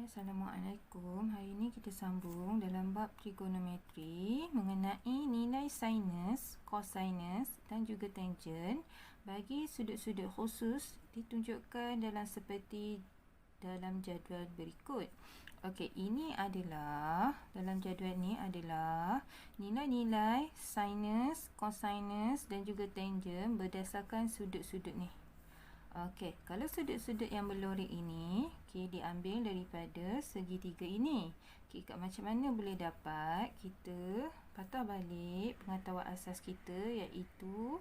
Assalamualaikum. Hari ini kita sambung dalam bab trigonometri mengenai nilai sinus, kosinus dan juga tangent bagi sudut-sudut khusus ditunjukkan seperti dalam jadual berikut. Okey, ini adalah dalam jadual ni adalah nilai-nilai sinus, kosinus dan juga tangent berdasarkan sudut-sudut ni. Okey, kalau sudut-sudut yang berlorek ini, diambil daripada segitiga ini. Macam mana boleh dapat? Kita patah balik pengetahuan asas kita, iaitu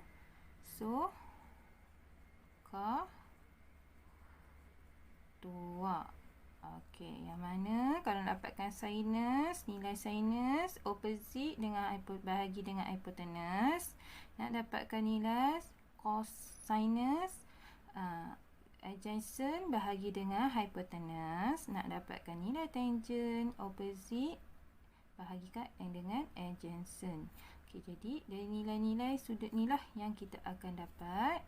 dua. Okey, yang mana kalau nak dapatkan sinus, nilai sinus opposite dengan bahagi dengan hipotenus, nak dapatkan nilai cosinus adjacent bahagi dengan hypotenuse, nak dapatkan nilai tangent opposite bahagikan dengan adjacent. Okey, jadi dari nilai-nilai sudut ni lah yang kita akan dapat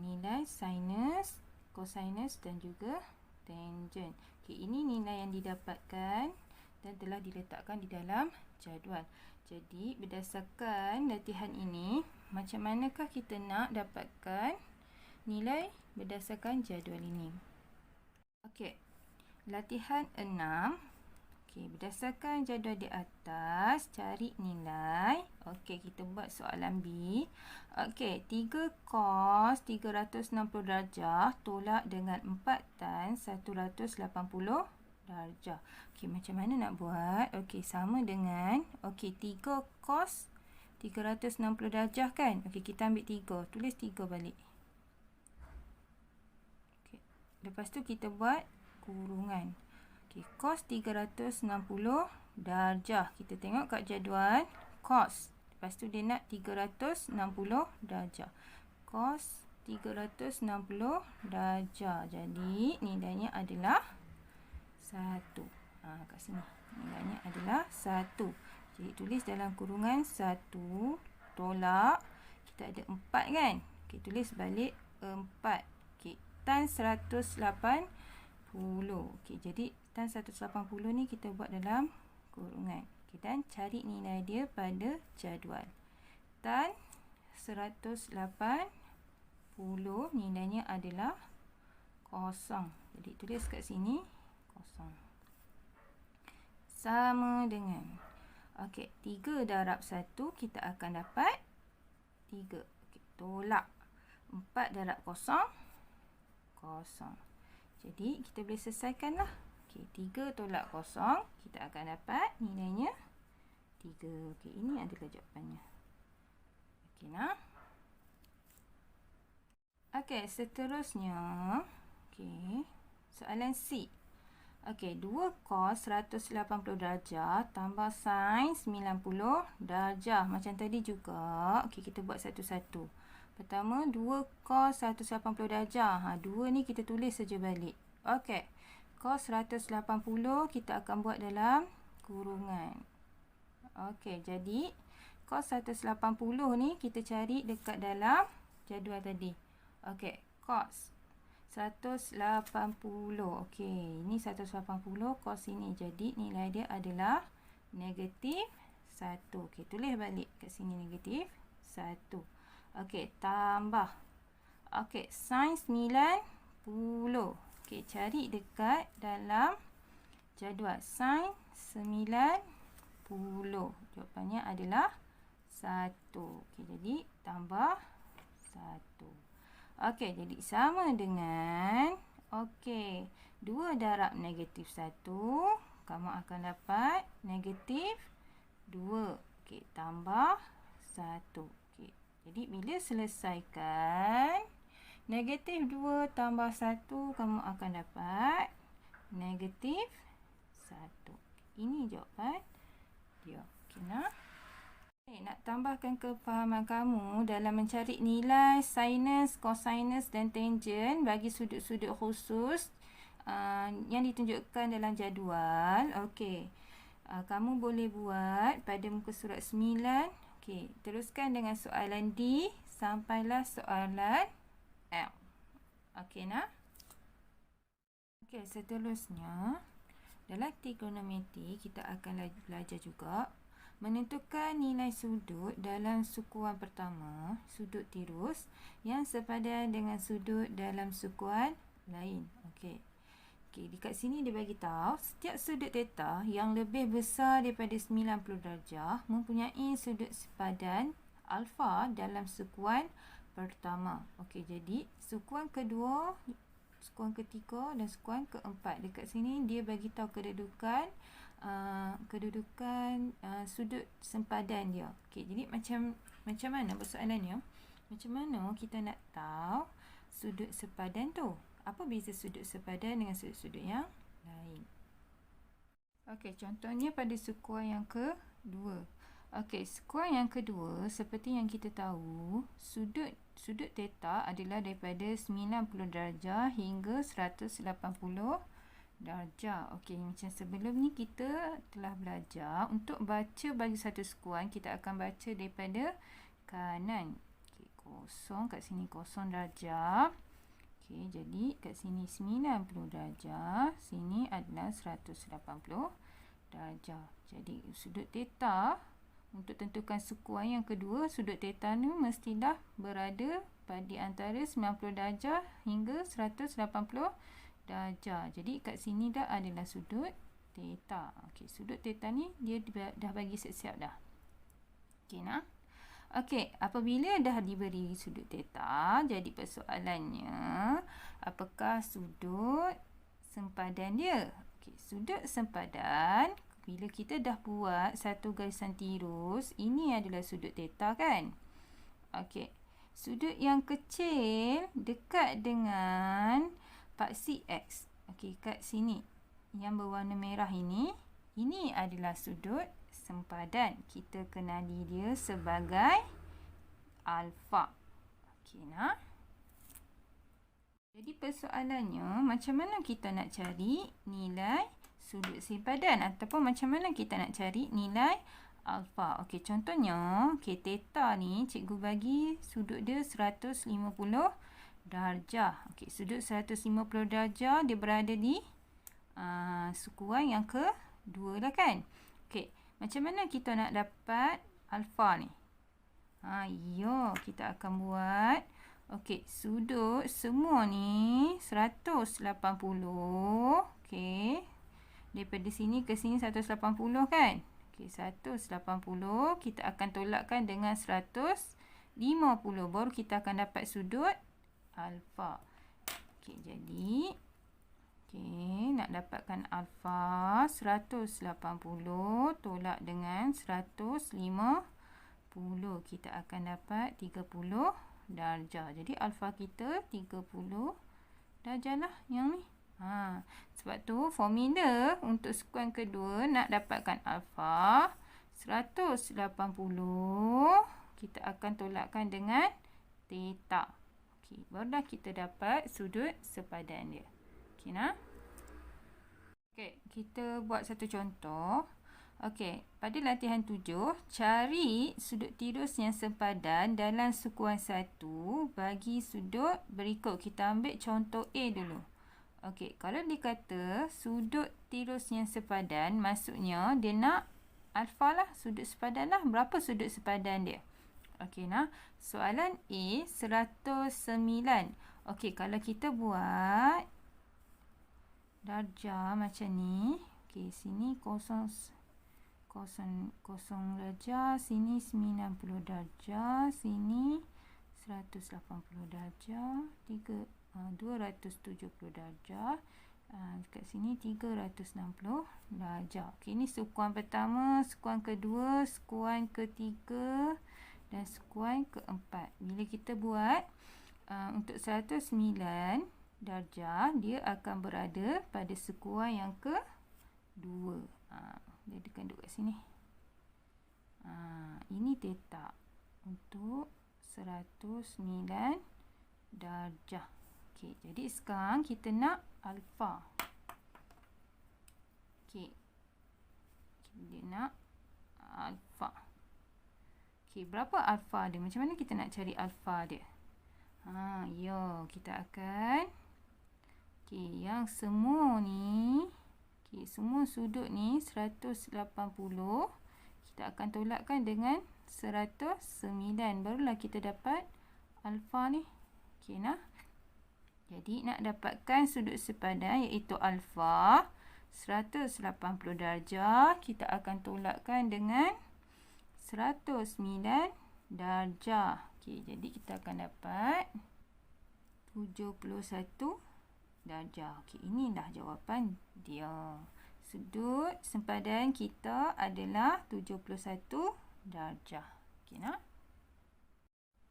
nilai sinus, cosinus dan juga tangent. Okey, ini nilai yang didapatkan dan telah diletakkan di dalam jadual. Jadi berdasarkan latihan ini, macam manakah kita nak dapatkan nilai berdasarkan jadual ini? Okey, latihan 6. Okey, berdasarkan jadual di atas, cari nilai. Okey, kita buat soalan B. Okey, 3 cos 360 darjah tolak dengan 4 tan 180 darjah. Okey, macam mana nak buat? Okey, sama dengan 3 cos 360 darjah kan? Okey, kita ambil 3. Tulis 3 balik. Lepas tu kita buat kurungan. Okey, cos 360 darjah. Kita tengok kat jadual cos. Lepas tu dia nak 360 darjah. Cos 360 darjah. Jadi nilainya adalah 1. Kat sini. Nilainya adalah 1. Jadi tulis dalam kurungan 1 tolak. Kita ada 4 kan? Okey, tulis balik 4. Tan 180. Okey, jadi tan 180 ni kita buat dalam kurungan. Okey, dan cari nilai dia pada jadual. Tan 180 nilainya adalah 0. Jadi tulis kat sini 0. Sama dengan okey, 3 darab 1 kita akan dapat 3. Okey, tolak 4 darab 0. Jadi kita boleh selesaikan lah. Okey, 3 tolak 0 kita akan dapat nilainya 3. Okey, ini adalah jawapannya. Okey nah. Okey, seterusnya soalan C. Okey, 2 cos 180 darjah tambah sin 90 darjah. Macam tadi juga. Okey, kita buat satu-satu. Pertama, 2 cos 180 darjah. 2 ni kita tulis saja balik. Okey. Cos 180 kita akan buat dalam kurungan. Okey, jadi cos 180 ni kita cari dekat dalam jadual tadi. Okey, cos 180. Okey, ini 180 cos ini. Jadi nilai dia adalah negatif 1. Okey, tulis balik kat sini negatif 1. Okey, tambah. Okey, sin 90. Okey, cari dekat dalam jadual. Sin 90. Jawapannya adalah 1. Okey, jadi tambah 1. Okey, jadi sama dengan 2 darab negatif 1. Kamu akan dapat negatif 2. Okey, tambah 1. Jadi bila selesaikan negatif 2 tambah 1, kamu akan dapat negatif 1. Ini jawapan dia. Okey nah. Nak tambahkan kefahaman kamu dalam mencari nilai sinus, cosinus dan tangent bagi sudut-sudut khusus yang ditunjukkan dalam jadual. Okey. Kamu boleh buat pada muka surat 9. Okey, teruskan dengan soalan D sampailah soalan L. Okey nah. Okey, seterusnya dalam trigonometri kita akan belajar juga menentukan nilai sudut dalam sukuan pertama, sudut tirus yang sepadan dengan sudut dalam sukuan lain. Okey. Okey, dekat sini dia bagi tahu setiap sudut theta yang lebih besar daripada 90 darjah mempunyai sudut sepadan alfa dalam sukuan pertama. Okey, jadi sukuan kedua, sukuan ketiga dan sukuan keempat. Dekat sini dia bagi tahu kedudukan sudut sempadan dia. Okey, jadi macam mana persoalannya? Macam mana kita nak tahu sudut sepadan tu? Apa beza sudut sepadan dengan sudut-sudut yang lain? Okey, contohnya pada sukuan yang kedua. Okey, sukuan yang kedua, seperti yang kita tahu, sudut theta adalah daripada 90 darjah hingga 180 darjah. Okey, macam sebelum ni kita telah belajar untuk baca bagi satu sukuan, kita akan baca daripada kanan. Okey, kosong, kat sini kosong darjah. Okey, jadi kat sini 90 darjah, sini adalah 180 darjah. Jadi sudut theta, untuk tentukan sukuan yang kedua, sudut theta ni mestilah berada pada antara 90 darjah hingga 180 darjah. Jadi kat sini dah adalah sudut theta. Okey, sudut theta ni dia dah bagi siap-siap dah. Okey nah. Okey, apabila dah diberi sudut theta, jadi persoalannya, apakah sudut sempadan dia? Okey, sudut sempadan, bila kita dah buat satu garisan tirus, ini adalah sudut theta kan? Okey, sudut yang kecil dekat dengan paksi X. Okey, kat sini yang berwarna merah ini adalah sudut sempadan. Kita kenali dia sebagai alfa. Okey nah. Jadi persoalannya, macam mana kita nak cari nilai sudut sempadan ataupun macam mana kita nak cari nilai alfa? Okey, contohnya, okey, theta ni cikgu bagi sudut dia 150 darjah. Okey, sudut 150 darjah dia berada di sukuan yang kedua lah kan? Okey, macam mana kita nak dapat alfa ni? Kita akan buat. Okey, sudut semua ni 180. Okey, daripada sini ke sini 180 kan? Okey, 180 kita akan tolakkan dengan 150. Baru kita akan dapat sudut alfa. Okey, jadi nak dapatkan alfa 180 tolak dengan 150, kita akan dapat 30 darjah. Jadi alfa kita 30 darjah lah yang ni. Sebab tu formula untuk sukuan kedua nak dapatkan alfa 180, kita akan tolakkan dengan theta. Okey, barulah kita dapat sudut sepadan dia. Okey nah. Okey, kita buat satu contoh. Okey, pada latihan 7, cari sudut tirus yang sepadan dalam sukuan 1 bagi sudut berikut. Kita ambil contoh A dulu. Okey, kalau dikata sudut tirus yang sepadan, maksudnya dia nak alfa lah, sudut sepadan lah. Berapa sudut sepadan dia? Okey nah, soalan A 109. Okey, kalau kita buat darjah macam ni. Okey, sini kosong darjah, sini 90 darjah, sini 180 darjah, 270 darjah, dekat sini 360 darjah. Okey, ini sukuan pertama, sukuan kedua, sukuan ketiga dan sukuan keempat. Bila kita buat untuk 109 darjah, dia akan berada pada sukuan yang kedua. Dia akan duduk kat sini. Ini theta untuk 109 darjah. Okey, jadi sekarang kita nak alfa. Okey, dia nak alfa. Okey, berapa alfa dia? Macam mana kita nak cari alfa dia? Kita akan Okey, yang semua ni, okey, semua sudut ni 180. Kita akan tolakkan dengan 109. Barulah kita dapat alfa ni. Okey nah. Jadi nak dapatkan sudut sepadan iaitu alfa 180 darjah, kita akan tolakkan dengan 109 darjah. Okey, jadi kita akan dapat 71 darjah. Okey, inilah jawapan dia. Sudut sempadan kita adalah 71 darjah. Okey nah.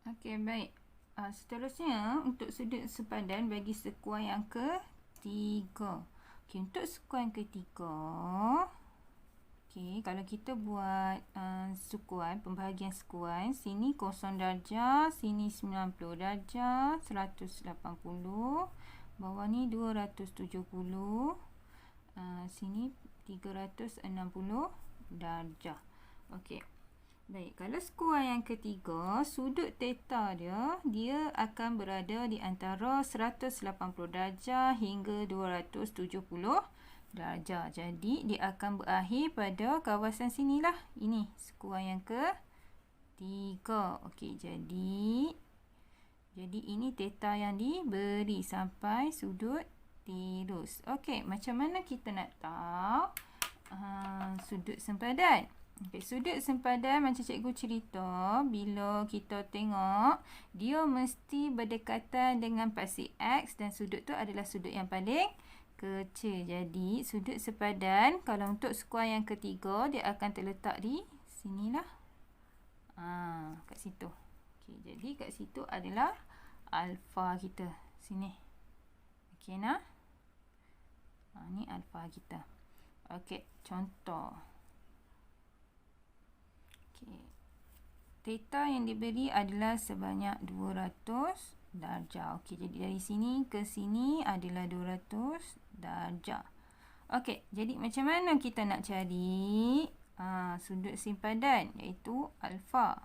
Okey, baik. Seterusnya untuk sudut sepadan bagi sekuan yang ketiga. Okey, untuk sekuan ketiga, okey, kalau kita buat sekuan, pembahagian sekuan, sini 0 darjah, sini 90 darjah, 180, bawah ni 270, sini 360 darjah. Okey. Baik, kalau sekuan yang ketiga, sudut theta dia akan berada di antara 180 darjah hingga 270 darjah. Jadi dia akan berakhir pada kawasan sinilah. Ini sekuan yang ketiga. Okey, jadi ini theta yang diberi sampai sudut tirus. Okey, macam mana kita nak tahu sudut sempadan? Okay, sudut sempadan macam cikgu cerita, bila kita tengok dia mesti berdekatan dengan paksi X dan sudut tu adalah sudut yang paling kecil. Jadi sudut sepadan kalau untuk sekuan yang ketiga dia akan terletak di sinilah. Kat situ. Okey, jadi kat situ adalah alfa kita. Sini. Okey nah. Ni alfa kita. Okey, contoh. Okay. Theta yang diberi adalah sebanyak 200 darjah. Okey, jadi dari sini ke sini adalah 200 darjah. Okey, jadi macam mana kita nak cari sudut sempadan iaitu alfa.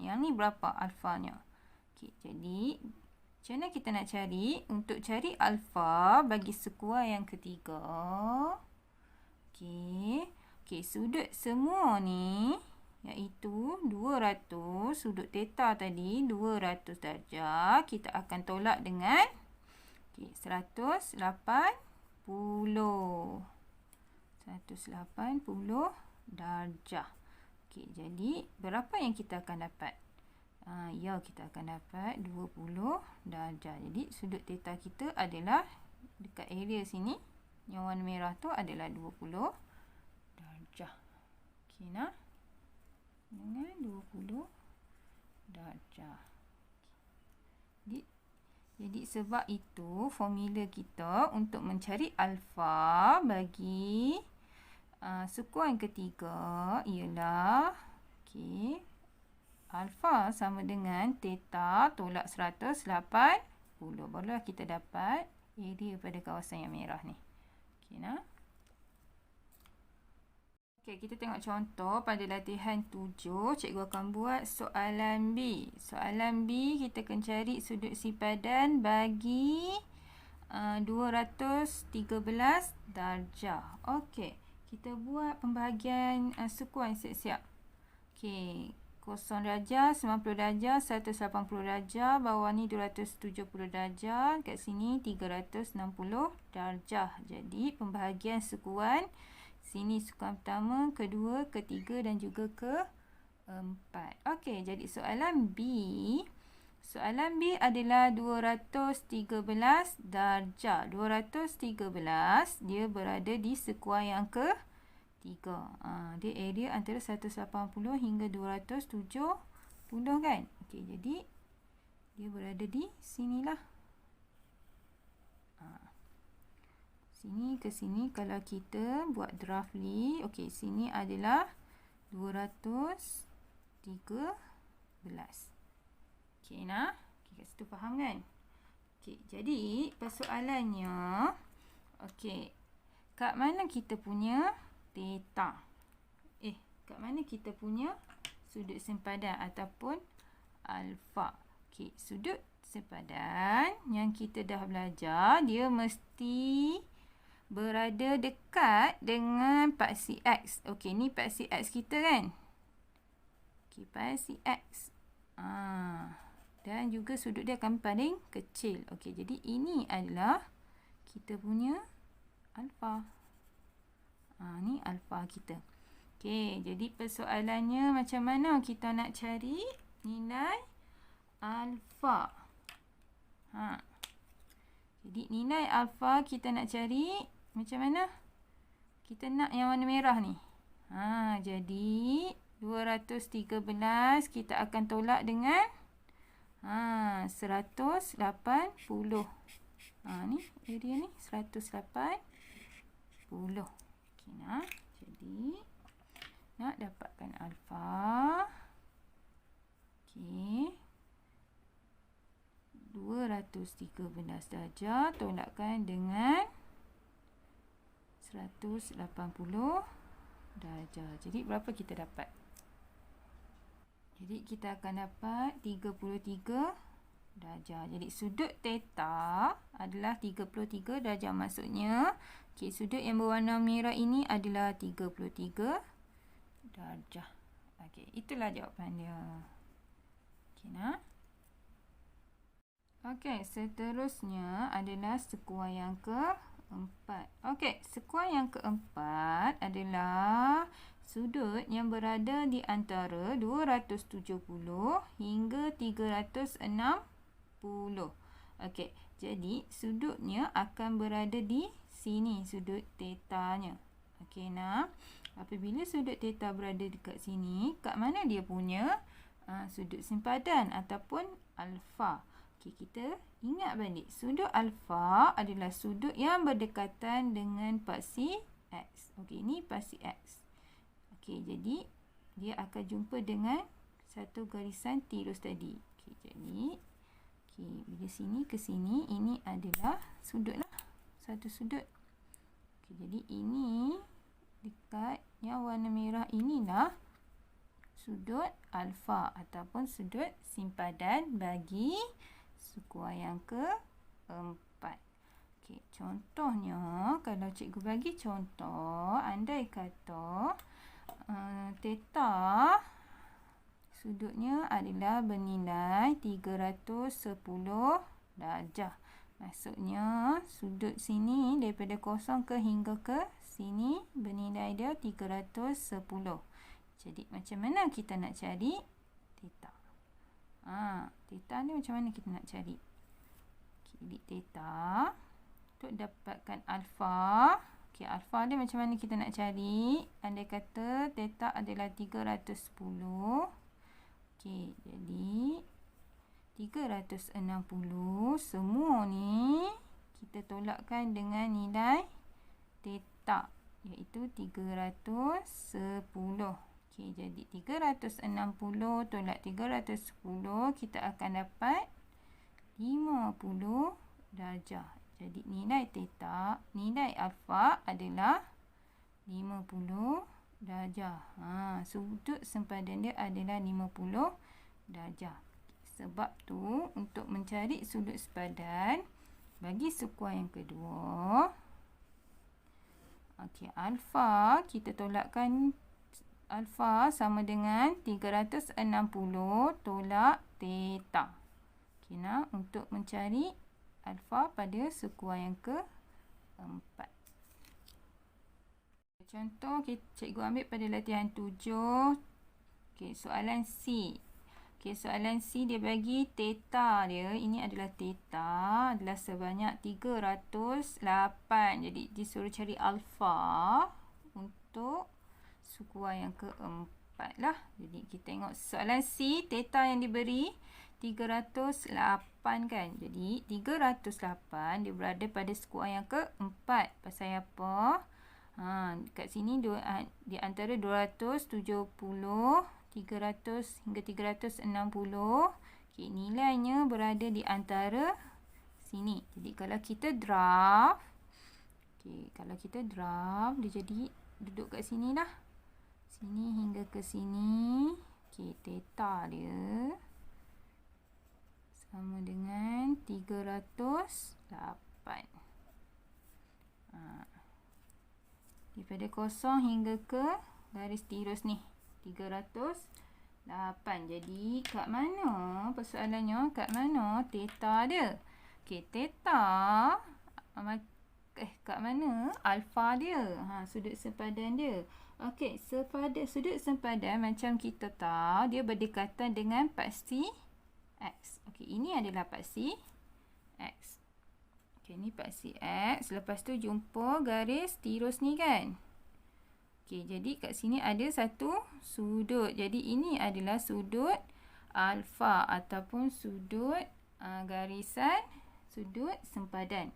Yang ni berapa alfanya? Okey, jadi macam mana kita nak cari? Untuk cari alfa bagi sekuan yang ketiga. Okey. Okey, sudut semua ni iaitu 200, sudut theta tadi 200 darjah, kita akan tolak dengan 180. 180 darjah. Okey, jadi berapa yang kita akan dapat? Kita akan dapat 20 darjah. Jadi sudut theta kita adalah dekat area sini, yang warna merah tu adalah 20 darjah. Okey nah. Dengan 20 darjah. Jadi sebab itu formula kita untuk mencari alfa bagi sekuan ketiga ialah alfa sama dengan theta tolak 180. Barulah kita dapat area pada kawasan yang merah ni. Okey nah. Okey, kita tengok contoh pada latihan 7. Cikgu akan buat soalan B. Soalan B, kita akan cari sudut sepadan bagi 213 darjah. Okey, kita buat pembahagian sekuan siap-siap. Okey, 0 darjah, 90 darjah, 180 darjah, bawah ni 270 darjah, kat sini 360 darjah. Jadi pembahagian sekuan, sini sekuan pertama, kedua, ketiga dan juga keempat. Okey, jadi soalan B. Soalan B adalah 213 darjah. 213 dia berada di sekuan yang ketiga. Dia area antara 180 hingga 270 kan. Okey, jadi dia berada di sinilah. Sini ke sini kalau kita buat roughly, okey, sini adalah 213. Okey nah. Okey, kat situ faham kan? Okey, jadi persoalannya, okey, kat mana kita punya theta? Kat mana kita punya sudut sempadan ataupun alfa? Okey, sudut sepadan yang kita dah belajar, dia mesti berada dekat dengan paksi X. Okey, ni paksi X kita kan? Okey, paksi X. Dan juga sudut dia akan paling kecil. Okey, jadi ini adalah kita punya alfa. Ni alfa kita. Okey, jadi persoalannya macam mana kita nak cari nilai alfa? Jadi nilai alfa kita nak cari macam mana? Kita nak yang warna merah ni. Jadi 213 kita akan tolak dengan 180. Ni area ni 180. Okey nah. Jadi nak dapatkan alfa. Okey. 213 darjah tolakkan dengan 180 darjah. Jadi berapa kita dapat? Jadi kita akan dapat 33 darjah. Jadi sudut theta adalah 33 darjah. Maksudnya, sudut yang berwarna merah ini adalah 33 darjah. Okey, itulah jawapan dia. Okey nah. Okey, seterusnya adalah sekuar yang keempat. Okey, sekuar yang keempat adalah sudut yang berada di antara 270 hingga 360. Okey, jadi sudutnya akan berada di sini, sudut tetanya. Okey nah. Apabila sudut theta berada dekat sini, kat mana dia punya sudut simpadan ataupun alfa? Okey, kita ingat balik. Sudut alfa adalah sudut yang berdekatan dengan paksi X. Okey, ini paksi X. Okey, jadi dia akan jumpa dengan satu garisan tirus tadi. Okey, jadi bila sini ke sini, ini adalah sudut lah. Satu sudut. Okey, jadi ini dekat yang warna merah inilah sudut alfa ataupun sudut simpadan bagi sekuar yang keempat. Okey, contohnya kalau cikgu bagi contoh, andai kata theta sudutnya adalah bernilai 310 darjah. Maksudnya sudut sini daripada kosong ke hingga ke sini bernilai dia 310. Jadi macam mana kita nak cari theta? Theta ni macam mana kita nak cari? Jadi theta untuk dapatkan alfa. Okey, alfa ni macam mana kita nak cari? Andai kata theta adalah 310. Okey, jadi 360 semua ni kita tolakkan dengan nilai theta iaitu 310. Okey, jadi 360 tolak 310 kita akan dapat 50 darjah. Jadi nilai theta, nilai alfa adalah 50 darjah. Sudut sempadan dia adalah 50 darjah. Sebab tu untuk mencari sudut sepadan bagi sekuar yang kedua, okey, alfa kita tolakkan. Alfa sama dengan 360 tolak theta. Okey nah, untuk mencari alfa pada sekuar yang keempat. Contoh cikgu ambil pada latihan 7. Okey, soalan C. Okey, soalan C dia bagi theta dia, ini adalah theta adalah sebanyak 308. Jadi disuruh cari alfa untuk sekuar yang keempat lah. Jadi kita tengok soalan C, theta yang diberi 308 kan. Jadi 308 dia berada pada sekuar yang keempat. Pasal apa? Kat sini di antara 270, 300 hingga 360. Okay, nilainya berada di antara sini. Jadi kalau kita draft, dia jadi duduk kat sini lah. Sini hingga ke sini. Okey, theta dia sama dengan 308. Daripada kosong hingga ke garis tirus ni 308. Jadi kat mana persoalannya? Kat mana theta dia? Okey, theta kat mana alfa dia? Sudut sempadan dia. Okey, sudut sempadan macam kita tahu dia berdekatan dengan paksi X. Okey, ini adalah paksi X. Okey, ni paksi X. Lepas tu jumpa garis tirus ni kan. Okey, jadi kat sini ada satu sudut. Jadi ini adalah sudut alfa ataupun sudut garisan sudut sempadan.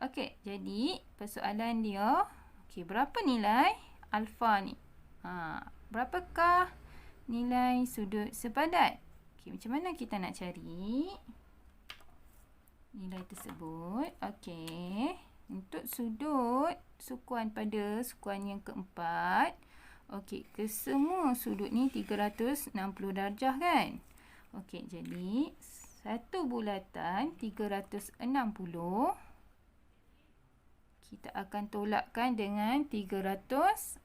Okey, jadi persoalan dia, okey, berapa nilai alfa ni? Berapakah nilai sudut sempadan? Okey, macam mana kita nak cari nilai tersebut? Okey, untuk sudut sukuan pada sukuan yang keempat, okey, kesemua sudut ni 360 darjah kan? Okey, jadi satu bulatan 360 kita akan tolakkan dengan 308.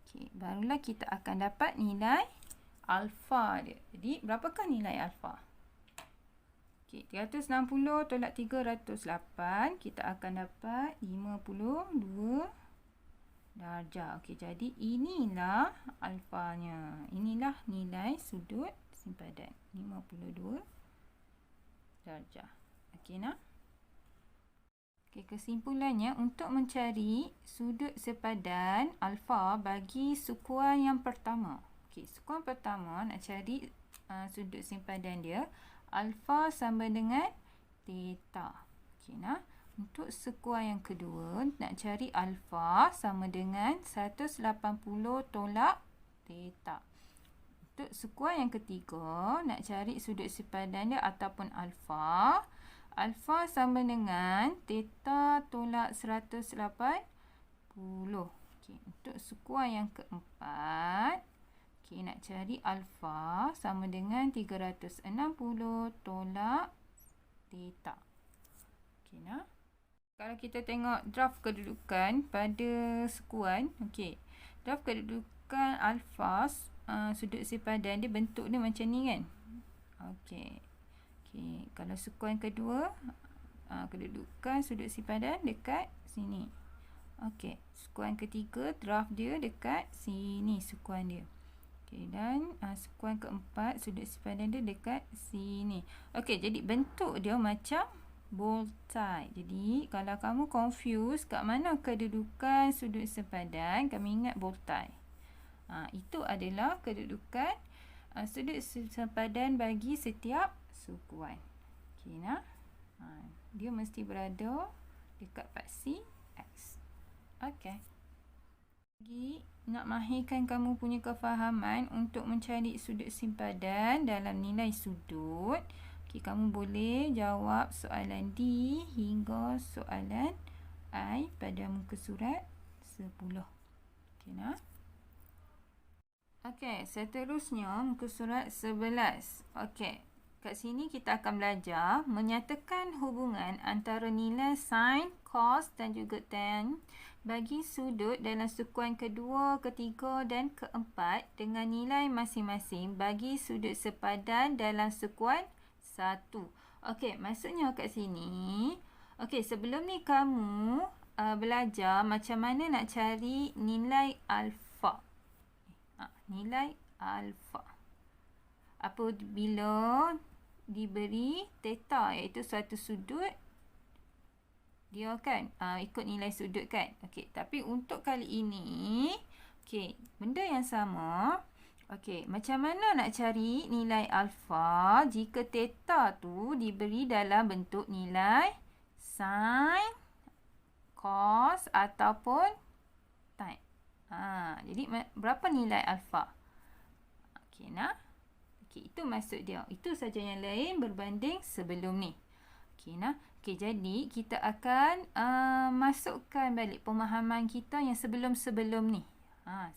Okey, barulah kita akan dapat nilai alfa dia. Jadi, berapakah nilai alfa? Okey, 360 tolak 308, kita akan dapat 52 darjah. Okey, jadi inilah alfanya. Inilah nilai sudut sempadan, 52 darjah. Okey, nak? Okey, kesimpulannya untuk mencari sudut sempadan alfa bagi sukuan yang pertama. Okey, sukuan pertama nak cari sudut sempadan dia, alfa sama dengan theta. Okey, nah. Untuk sukuan yang kedua nak cari alfa sama dengan 180 tolak theta. Untuk sukuan yang ketiga nak cari sudut sempadan dia ataupun alfa. Alfa sama dengan theta tolak 180. Okey, untuk sukuan yang keempat, okey, nak cari alfa sama dengan 360 tolak theta. Okey, nah. Kalau kita tengok draft kedudukan pada sukuan, okey, draft kedudukan alfa sudut sempadan dia bentuk dia macam ni kan. Okey. Okey, kalau sukuan kedua, kedudukan sudut sempadan dekat sini. Okey, sukuan ketiga draft dia dekat sini sukuan dia. Okey, dan sukuan keempat sudut sempadan dia dekat sini. Okey, jadi bentuk dia macam bow tie. Jadi kalau kamu confuse kat mana kedudukan sudut sempadan, kami ingat bow tie. Itu adalah kedudukan sudut sempadan bagi setiap sukuan. Okey, nah. Dia mesti berada dekat paksi X. Okey. Lagi nak mahirkan kamu punya kefahaman untuk mencari sudut sempadan dalam nilai sudut. Okey, kamu boleh jawab soalan D hingga soalan I pada muka surat 10. Okey, nah. Okey, seterusnya muka surat 11. Okey, kat sini kita akan belajar menyatakan hubungan antara nilai sin, cos dan juga tan bagi sudut dalam sukuan kedua, ketiga dan keempat dengan nilai masing-masing bagi sudut sepadan dalam sukuan 1. Okey, maksudnya kat sini, okey, sebelum ni kamu belajar macam mana nak cari nilai alfa. Nilai alfa apabila diberi theta, iaitu suatu sudut dia kan, ikut nilai sudut kan. Okey, tapi untuk kali ini, okey, benda yang sama. Okey, macam mana nak cari nilai alfa jika theta tu diberi dalam bentuk nilai sin, cos ataupun tan. Jadi berapa nilai alfa? Okey, nah. Okey, itu maksud dia. Itu saja, yang lain berbanding sebelum ni. Okey, nah. Okey, jadi kita akan masukkan balik pemahaman kita yang sebelum-sebelum ni.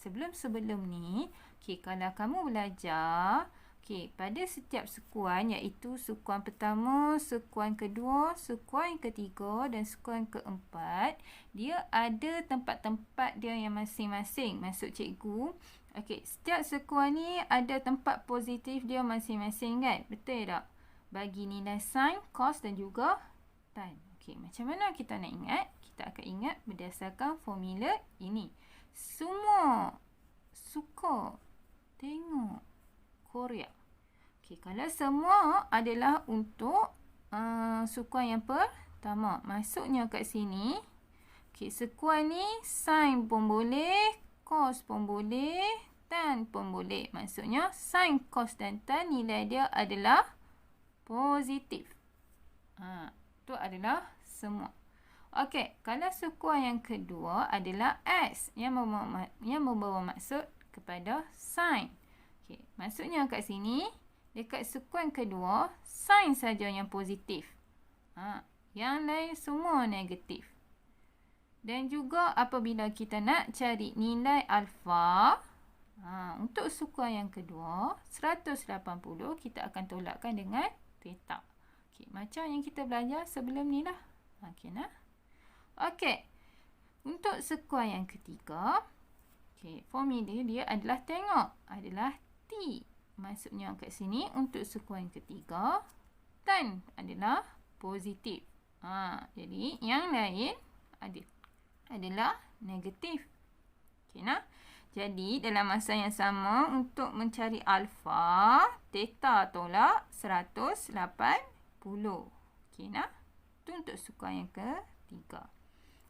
Sebelum-sebelum ni, okey, kalau kamu belajar Okey, pada setiap sukuan iaitu sukuan pertama, sukuan kedua, sukuan ketiga dan sukuan keempat, dia ada tempat-tempat dia yang masing-masing. Maksud cikgu, okey, setiap sukuan ni ada tempat positif dia masing-masing kan? Betul tak? Bagi nilai sin, cos dan juga tan. Okey, macam mana kita nak ingat? Kita akan ingat berdasarkan formula ini. Semua suka tengok Korea. Okey, kalau semua adalah untuk sukuan yang pertama. Maksudnya kat sini, okey, sukuan ni sin pun boleh, cos pun boleh, tan pun boleh. Maksudnya sin, cos dan tan nilai dia adalah positif. Itu adalah semua. Okey, kalau sukuan yang kedua adalah S yang membawa maksud kepada sin. Okey, maksudnya kat sini, dekat sukuan kedua, sin saja yang positif. Yang lain semua negatif. Dan juga apabila kita nak cari nilai alfa, untuk sukuan yang kedua, 180, kita akan tolakkan dengan theta. Okey, macam yang kita belajar sebelum ni lah. Okey, nah. Okey, untuk sukuan yang ketiga, okey, formula dia adalah tengok, adalah T. Maksudnya kat sini untuk sukuan ketiga, tan adalah positif. Jadi yang lain adalah negatif. Okey, nah. Jadi dalam masa yang sama untuk mencari alfa, theta tolak 180. Okey, nah. Itu untuk sukuan yang ketiga.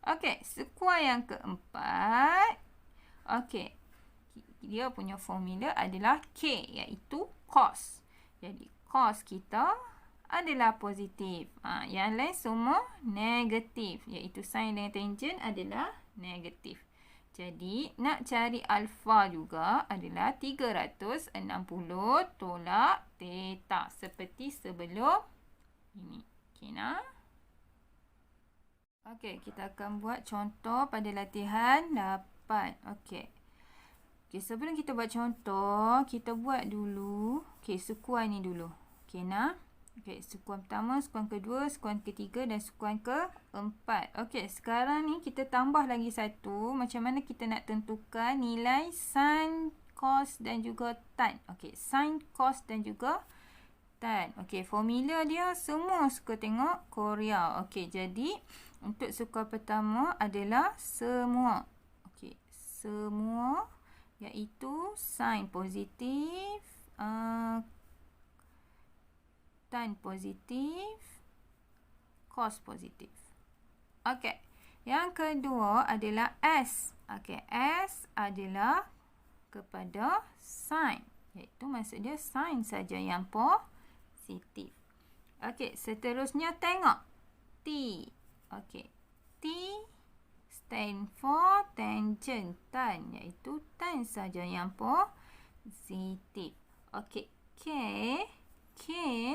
Okey, sukuan yang keempat. Okey, dia punya formula adalah K, iaitu cos. Jadi, cos kita adalah positif. Yang lain semua negatif, iaitu sin dengan tangent adalah negatif. Jadi, nak cari alfa juga adalah 360 tolak theta. Seperti sebelum ini. Okey, nah. Okey, kita akan buat contoh pada latihan 8. Okey. Okey, sebelum kita buat contoh, kita buat dulu, okey, sukuan ni dulu. Okey, nah. Okey, sukuan pertama, sukuan kedua, sukuan ketiga dan sukuan keempat. Okey, sekarang ni kita tambah lagi satu. Macam mana kita nak tentukan nilai sin, cos dan juga tan. Okey, sin, cos dan juga tan. Okey, formula dia semua suka tengok Korea. Okey, jadi untuk sukuan pertama adalah semua. Okey, semua iaitu sin positif, tan positif, cos positif. Okey, yang kedua adalah S. Okey, S adalah kepada sin. Iaitu maksud dia sin saja yang positif. Okey, seterusnya tengok T. Okey, T stand for tangent tan, iaitu tan saja yang positif. Okey, K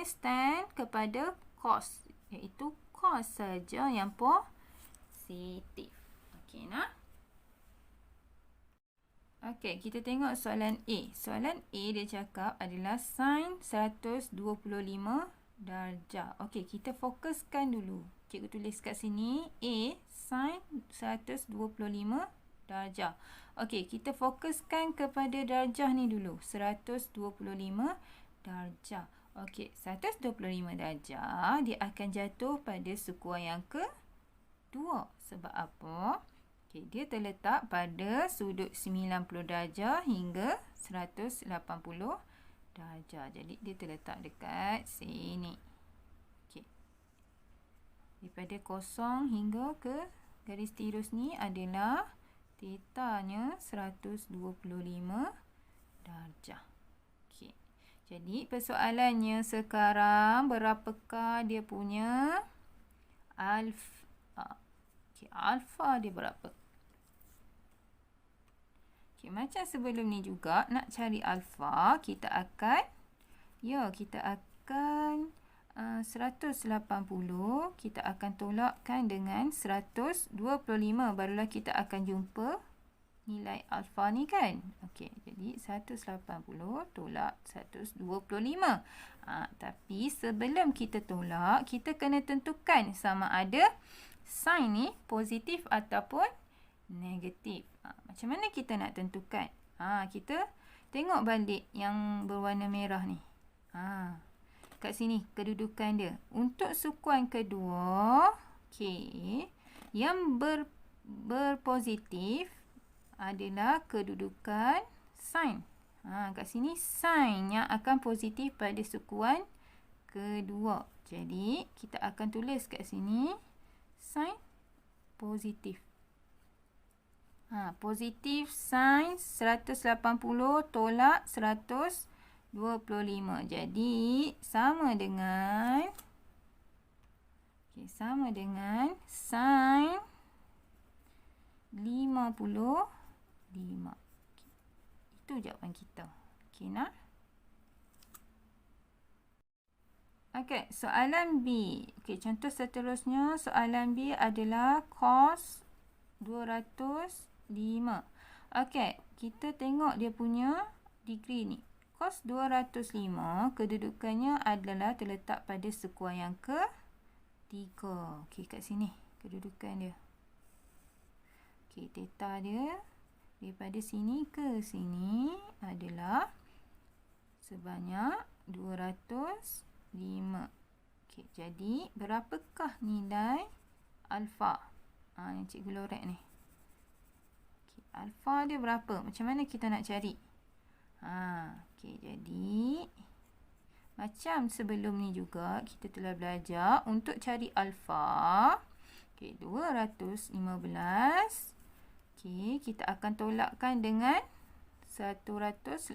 stand kepada cos, iaitu cos saja yang positif. Okey, nah. Okey, kita tengok soalan A. Soalan A dia cakap adalah sin 125 darjah. Okey, kita fokuskan dulu. Cikgu tulis kat sini A sin 125 darjah. Okey, kita fokuskan kepada darjah ni dulu. 125 darjah. Okey, 125 darjah dia akan jatuh pada sukuan yang kedua. Sebab apa? Okey, dia terletak pada sudut 90 darjah hingga 180 darjah. Jadi dia terletak dekat sini. Daripada kosong hingga ke garis tirus ni adalah tetanya 125 darjah. Okey. Jadi persoalannya sekarang berapakah dia punya alfa? Okey, alfa dia berapa? Okey, macam sebelum ni juga nak cari alfa, kita akan 180 kita akan tolakkan dengan 125, barulah kita akan jumpa nilai alfa ni kan. Okey, jadi 180 tolak 125. Tapi sebelum kita tolak, kita kena tentukan sama ada sign ni positif ataupun negatif. Macam mana kita nak tentukan? Kita tengok balik yang berwarna merah ni. Kat sini kedudukan dia. Untuk sukuan kedua, okey, yang berpositif adalah kedudukan sign. Kat sini sign yang akan positif pada sukuan kedua. Jadi, kita akan tulis kat sini sign positif. Positif sign 180 tolak 125. Jadi, sama dengan sign 55. Itu jawapan kita. Okey nak? Okey, soalan B. Okey, contoh seterusnya soalan B adalah cos 205. Okey, kita tengok dia punya degree ni. Cos 205 kedudukannya adalah terletak pada sekuan yang ke-3. Okey, kat sini kedudukan dia. Okey, theta dia daripada sini ke sini adalah sebanyak 205. Okey, jadi berapakah nilai alfa? Yang cikgu lorek ni. Okey, alfa dia berapa? Macam mana kita nak cari? Okey, jadi macam sebelum ni juga kita telah belajar untuk cari alfa. Okey, 215. Okey, kita akan tolakkan dengan 180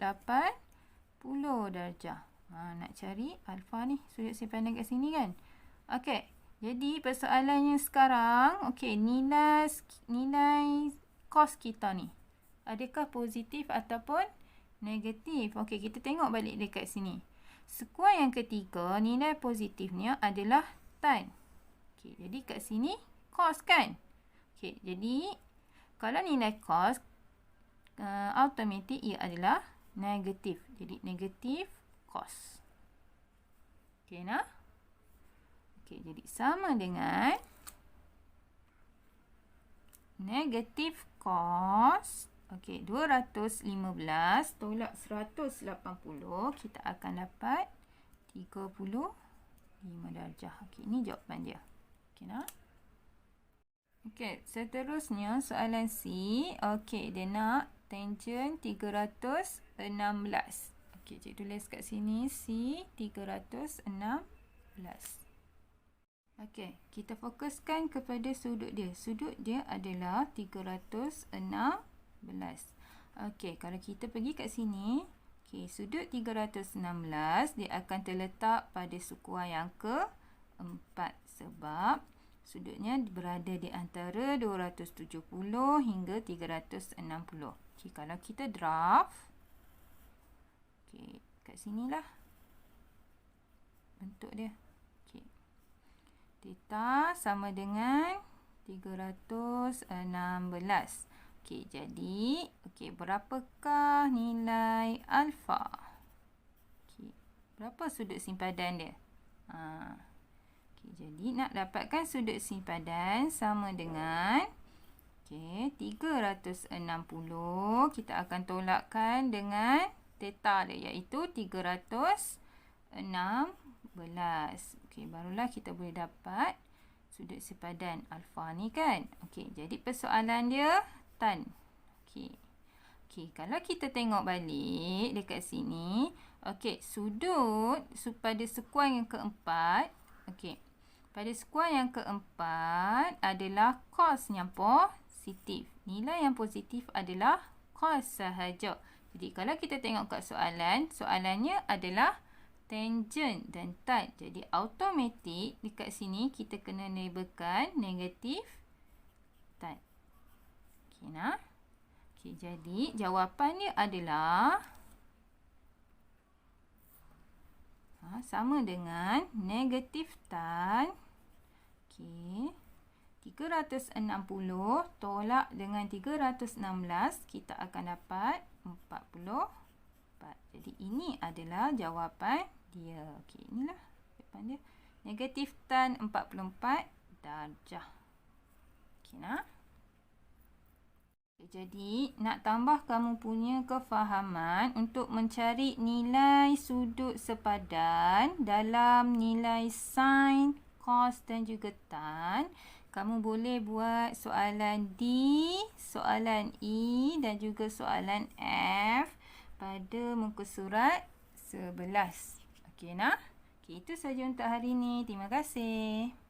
darjah. Nak cari alfa ni, sudut simpanan kat sini kan. Okey, jadi persoalannya sekarang, okey, nilai cos kita ni, adakah positif ataupun negatif? Okey, kita tengok balik dekat sini. Sekuan yang ketiga, nilai positifnya adalah tan. Okey, jadi kat sini cos kan. Okey, jadi kalau nilai cos, automatik ia adalah negatif. Jadi, negatif cos. Okey, nak? Okey, jadi sama dengan negatif cos. Okey, 215 tolak 180. Kita akan dapat 35 darjah. Okey, ini jawapan dia. Okey, nak? Okey, seterusnya soalan C. Okey, dia nak tangent 316. Okey, cikgu tulis kat sini C 316. Okey, kita fokuskan kepada sudut dia. Sudut dia adalah 316. Okey, kalau kita pergi kat sini, okey, sudut 316 dia akan terletak pada sukuan yang ke-4 sebab sudutnya berada di antara 270 hingga 360. Okey, kalau kita draft, okey, kat sinilah bentuk dia. Okey. Theta sama dengan 316. Okey, jadi berapakah nilai alfa? Okey, berapa sudut simpadan dia? Jadi, nak dapatkan sudut simpadan sama dengan 360. Kita akan tolakkan dengan theta dia, iaitu 316. Okey, barulah kita boleh dapat sudut simpadan alfa ni kan. Okey, jadi persoalan dia tan. Okey, kalau kita tengok balik dekat sini, okey, sudut pada sekuan yang keempat, okey, pada sekuan yang keempat adalah cos yang positif. Nilai yang positif adalah cos sahaja. Jadi, kalau kita tengok kat soalannya adalah tangent dan tan. Jadi, automatik dekat sini kita kena labelkan negatif tan. Okey, nak? Okey, jadi jawapannya adalah sama dengan negatif tan. Okey, 360 tolak dengan 316, kita akan dapat 44. Jadi ini adalah jawapan dia. Okey, inilah jawapan dia. Negatif tan 44 darjah. Okey nak? Jadi, nak tambah kamu punya kefahaman untuk mencari nilai sudut sepadan dalam nilai sin, cos dan juga tan. Kamu boleh buat soalan D, soalan E dan juga soalan F pada muka surat 11. Okey nak? Okey, itu saja untuk hari ini. Terima kasih.